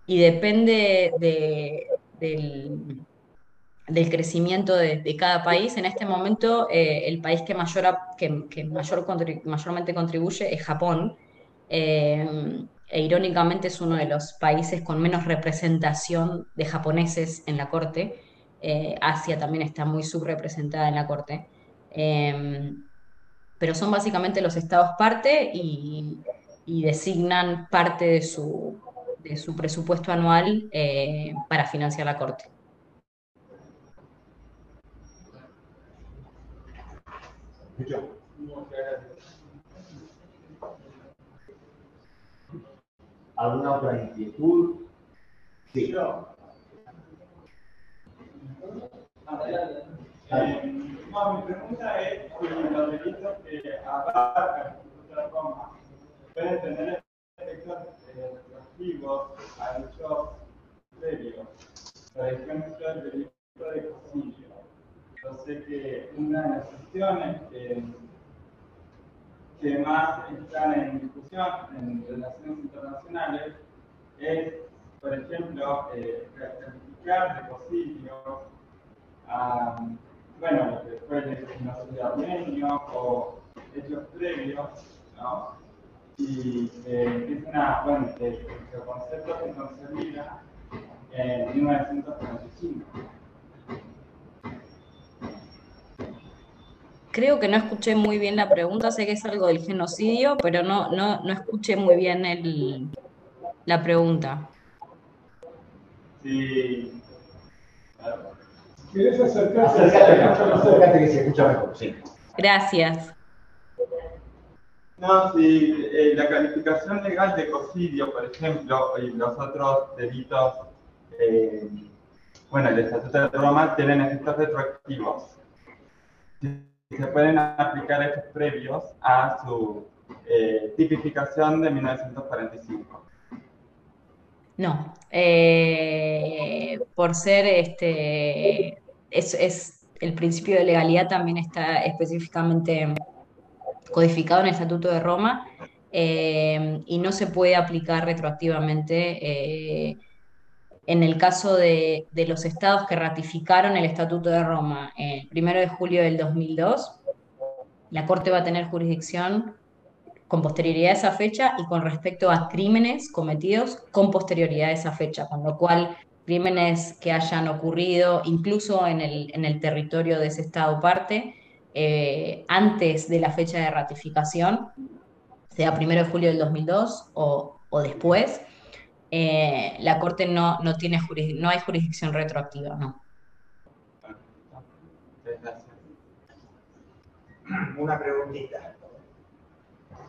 y depende del crecimiento de cada país. En este momento, el país que mayormente contribuye es Japón, e irónicamente es uno de los países con menos representación de japoneses en la Corte. Asia también está muy subrepresentada en la Corte. Eh, pero son básicamente los estados parte y designan parte de su presupuesto anual para financiar la Corte. ¿Alguna otra inquietud? Sí. No, mi pregunta es si los delitos que abarcan la Roma pueden tener efectos retroactivos a hechos previos. Por ejemplo, el delito de cocidio. Yo sé que una de las cuestiones que más están en discusión en relaciones internacionales es, por ejemplo, calificar de cocidio bueno, lo que fue el genocidio armenio o hechos previos, ¿no? Y es el concepto se consolida en 1945. Creo que no escuché muy bien la pregunta, sé que es algo del genocidio, pero no escuché muy bien la pregunta. Sí. ¿Quieres acercarte? Acércate que se escucha mejor, sí. Gracias. No, sí, la calificación legal de cocidio, por ejemplo, y los otros delitos, el Estatuto de Roma tienen efectos retroactivos. Se pueden aplicar hechos previos a su tipificación de 1945. No, por ser el principio de legalidad también está específicamente codificado en el Estatuto de Roma, y no se puede aplicar retroactivamente. En el caso de los estados que ratificaron el Estatuto de Roma el 1 de julio del 2002, la Corte va a tener jurisdicción con posterioridad a esa fecha y con respecto a crímenes cometidos con posterioridad a esa fecha, con lo cual crímenes que hayan ocurrido incluso en el territorio de ese Estado parte, antes de la fecha de ratificación, sea 1 de julio del 2002 o después, la Corte no hay jurisdicción retroactiva, no. Una preguntita.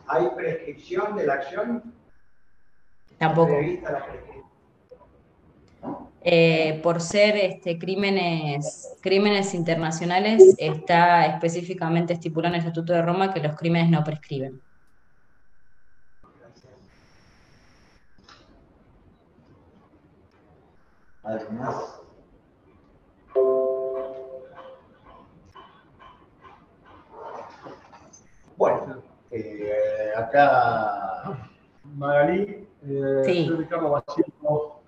¿Hay prescripción de la acción? Tampoco. ¿Prevista la prescripción? Por ser crímenes internacionales, está específicamente estipulado en el Estatuto de Roma que los crímenes no prescriben. ¿Algo más? Bueno, acá Magalí, Sí. soy Ricardo Bachillo.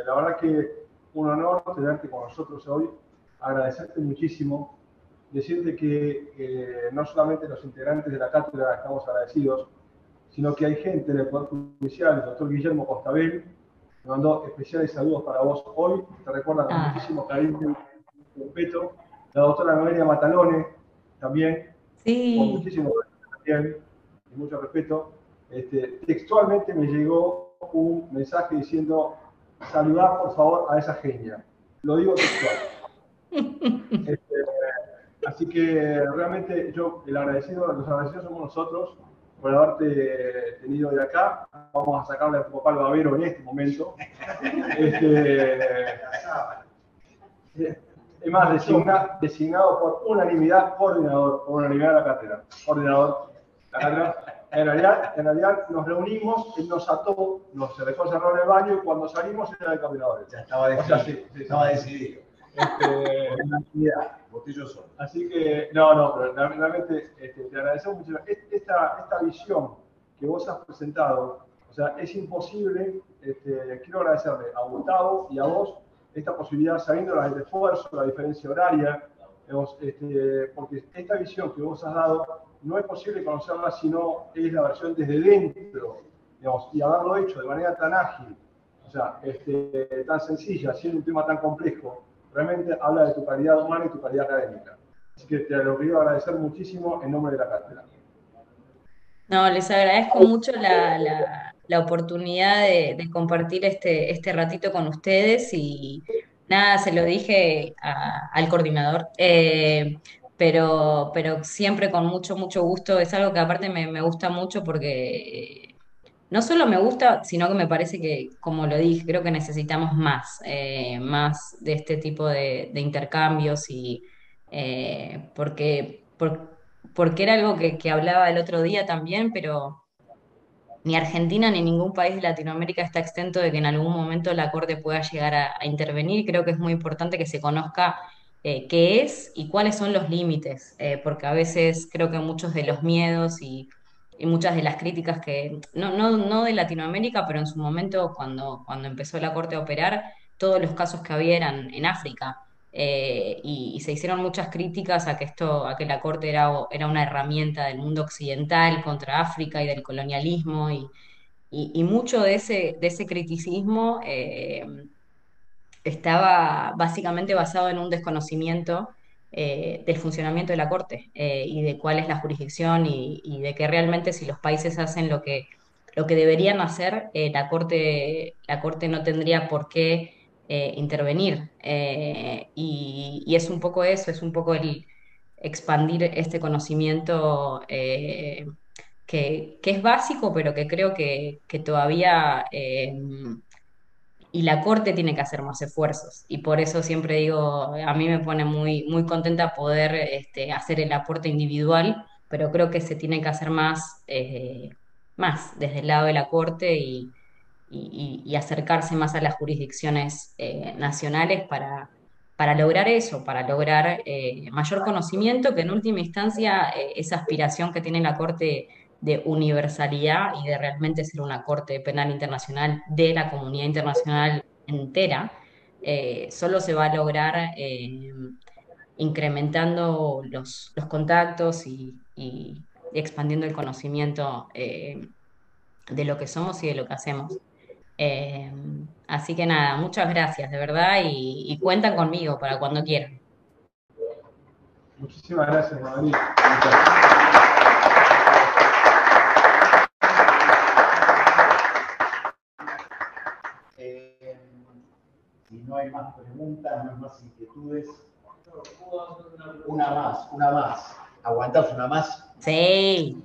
La verdad que un honor tenerte con nosotros hoy, agradecerte muchísimo, decirte que no solamente los integrantes de la cátedra estamos agradecidos, sino que hay gente del Poder Judicial, el doctor Guillermo Costabel, me mandó especiales saludos para vos hoy, te recuerda con muchísimo cariño y respeto, la doctora Noelia Matalone, también, Sí. con muchísimo cariño también, y mucho respeto. Textualmente me llegó un mensaje diciendo: saludar por favor a esa genia. Lo digo textual. Así que realmente los agradecidos somos nosotros por haberte tenido de acá. Vamos a sacarle a tu papá al babero en este momento. Es más, designado por unanimidad coordinador, por unanimidad de la cátedra, coordinador. En realidad nos reunimos, él nos ató, se dejó cerrar el baño y cuando salimos era el caminador. Ya estaba O sea, decidido. sí, Estaba decidido. Una actividad, botillo solo. Así que, no, pero realmente te agradecemos mucho. Esta visión que vos has presentado, o sea, es imposible, quiero agradecerle a Gustavo y a vos esta posibilidad, sabiendo el esfuerzo, la diferencia horaria, digamos, porque esta visión que vos has dado no es posible conocerla si no es la versión desde dentro, digamos, y haberlo hecho de manera tan ágil, o sea, tan sencilla, siendo un tema tan complejo, realmente habla de tu calidad humana y tu calidad académica. Así que te lo quería agradecer muchísimo en nombre de la cátedra. No, les agradezco mucho la oportunidad de compartir este ratito con ustedes y nada, se lo dije al coordinador, pero siempre con mucho gusto. Es algo que aparte me gusta mucho porque no solo me gusta, sino que me parece que, como lo dije, creo que necesitamos más de este tipo de intercambios y porque era algo que hablaba el otro día también, pero ni Argentina ni ningún país de Latinoamérica está exento de que en algún momento la Corte pueda llegar a intervenir. Creo que es muy importante que se conozca qué es y cuáles son los límites, porque a veces creo que muchos de los miedos y muchas de las críticas que, no de Latinoamérica, pero en su momento cuando empezó la Corte a operar, todos los casos que había eran en África. Y se hicieron muchas críticas a que la Corte era una herramienta del mundo occidental contra África y del colonialismo, y mucho de ese criticismo estaba básicamente basado en un desconocimiento del funcionamiento de la Corte y de cuál es la jurisdicción y de que realmente si los países hacen lo que deberían hacer, la corte no tendría por qué intervenir. Y es un poco eso, es un poco el expandir este conocimiento que es básico, pero que creo que todavía y la Corte tiene que hacer más esfuerzos. Y por eso siempre digo, a mí me pone muy contenta poder hacer el aporte individual, pero creo que se tiene que hacer más desde el lado de la Corte y acercarse más a las jurisdicciones nacionales para lograr eso, para lograr mayor conocimiento, que en última instancia esa aspiración que tiene la Corte de universalidad y de realmente ser una Corte Penal Internacional de la comunidad internacional entera, solo se va a lograr incrementando los contactos y expandiendo el conocimiento de lo que somos y de lo que hacemos. Eh, Así que nada, muchas gracias, de verdad, y cuentan conmigo para cuando quieran. Muchísimas gracias, Madrid. Si no hay más preguntas, no hay más inquietudes. ¿Puedo hacer una pregunta? Una más. ¿Aguantás una más? Sí.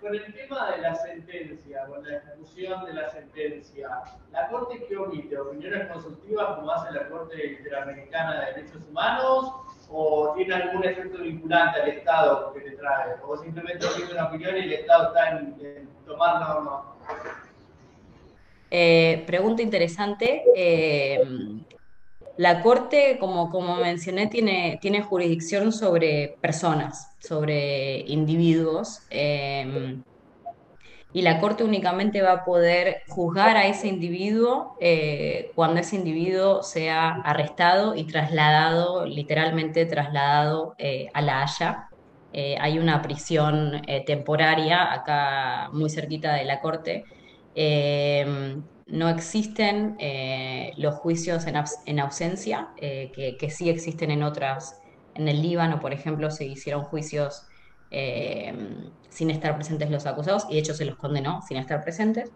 Con el tema de la sentencia, con la ejecución de la sentencia, ¿la Corte qué omite? ¿Opiniones consultivas como hace la Corte Interamericana de Derechos Humanos? ¿O tiene algún efecto vinculante al Estado que te trae? ¿O simplemente tiene una opinión y el Estado está en tomar normas? Pregunta interesante. La Corte, como mencioné, tiene jurisdicción sobre personas, sobre individuos, y la Corte únicamente va a poder juzgar a ese individuo cuando ese individuo sea arrestado y trasladado, literalmente trasladado a La Haya. Hay una prisión temporaria acá muy cerquita de la Corte. No existen los juicios en ausencia, que sí existen en otras. En el Líbano, por ejemplo, se hicieron juicios eh, sin estar presentes los acusados, y de hecho se los condenó sin estar presentes.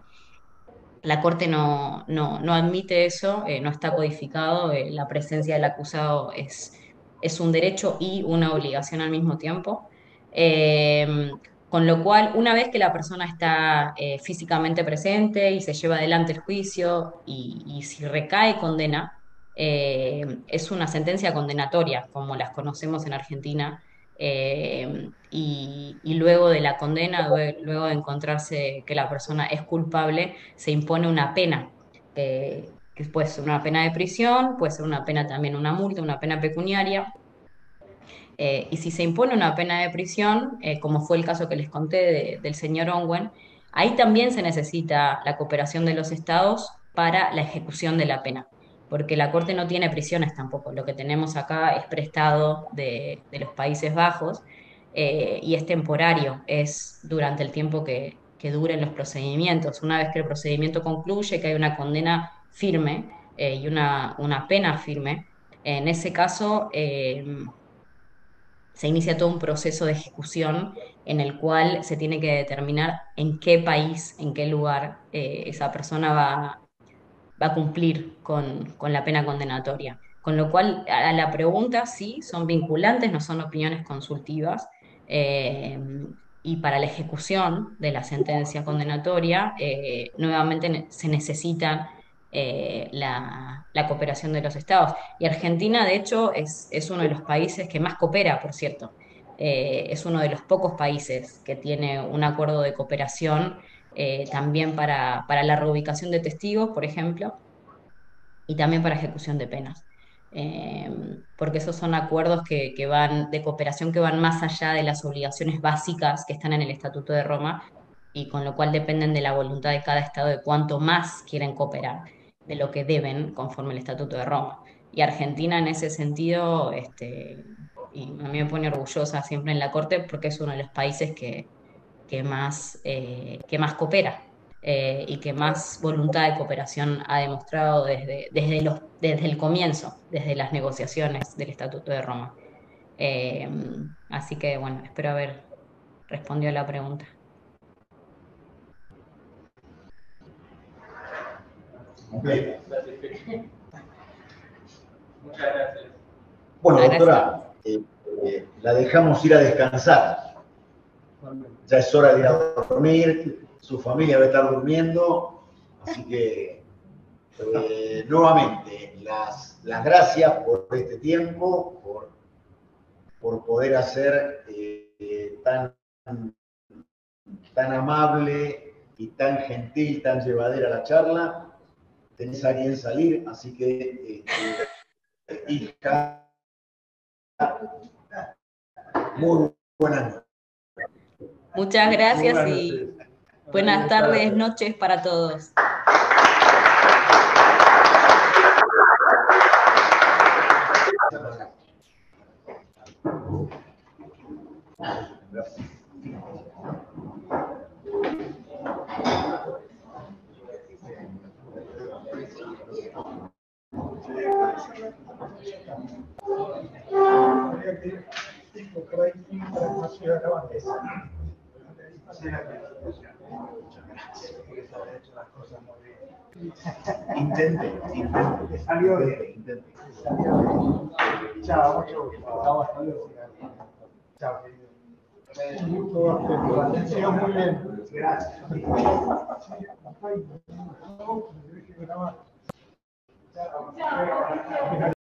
La Corte no admite eso, no está codificado, la presencia del acusado es un derecho y una obligación al mismo tiempo. Eh, con lo cual, una vez que la persona está físicamente presente y se lleva adelante el juicio y si recae condena, es una sentencia condenatoria, como las conocemos en Argentina, y luego de la condena, luego de encontrarse que la persona es culpable, se impone una pena, que puede ser una pena de prisión, puede ser una pena también una multa, una pena pecuniaria. Y si se impone una pena de prisión, como fue el caso que les conté del señor Ongwen, ahí también se necesita la cooperación de los estados para la ejecución de la pena, porque la Corte no tiene prisiones tampoco. Lo que tenemos acá es prestado de los Países Bajos, y es temporario, es durante el tiempo que duren los procedimientos. Una vez que el procedimiento concluye, que hay una condena firme, y una pena firme, en ese caso se inicia todo un proceso de ejecución en el cual se tiene que determinar en qué país, en qué lugar esa persona va a cumplir con la pena condenatoria. Con lo cual, a la pregunta sí, son vinculantes, no son opiniones consultivas. eh, y para la ejecución de la sentencia condenatoria, nuevamente se necesita la cooperación de los estados. Y Argentina, de hecho, es uno de los países que más coopera, por cierto. Es uno de los pocos países que tiene un acuerdo de cooperación, también para la reubicación de testigos, por ejemplo, y también para ejecución de penas. Eh, Porque esos son acuerdos que van de cooperación, que van más allá de las obligaciones básicas que están en el Estatuto de Roma, y con lo cual dependen de la voluntad de cada Estado de cuánto más quieren cooperar de lo que deben conforme el Estatuto de Roma. Y Argentina en ese sentido, y a mí me pone orgullosa siempre en la Corte, porque es uno de los países que más coopera, y que más voluntad de cooperación ha demostrado desde el comienzo, desde las negociaciones del Estatuto de Roma. Eh, Así que bueno, espero haber respondido a la pregunta. Muchas gracias. Bueno, Gracias. doctora, la dejamos ir a descansar. Ya es hora de ir a dormir, su familia va a estar durmiendo, así que nuevamente las gracias por este tiempo, por poder hacer tan amable y tan gentil, tan llevadera la charla. Tenés a quien salir, así que hija, muy buenas noches. Muchas gracias y buenas tardes, noches para todos. Habría que ir por ahí para una ciudad de la bandera. Intenté. Salió bien. Chao, mucho gusto. Chao, querido. Todo perfecto. Atención, muy bien. Gracias.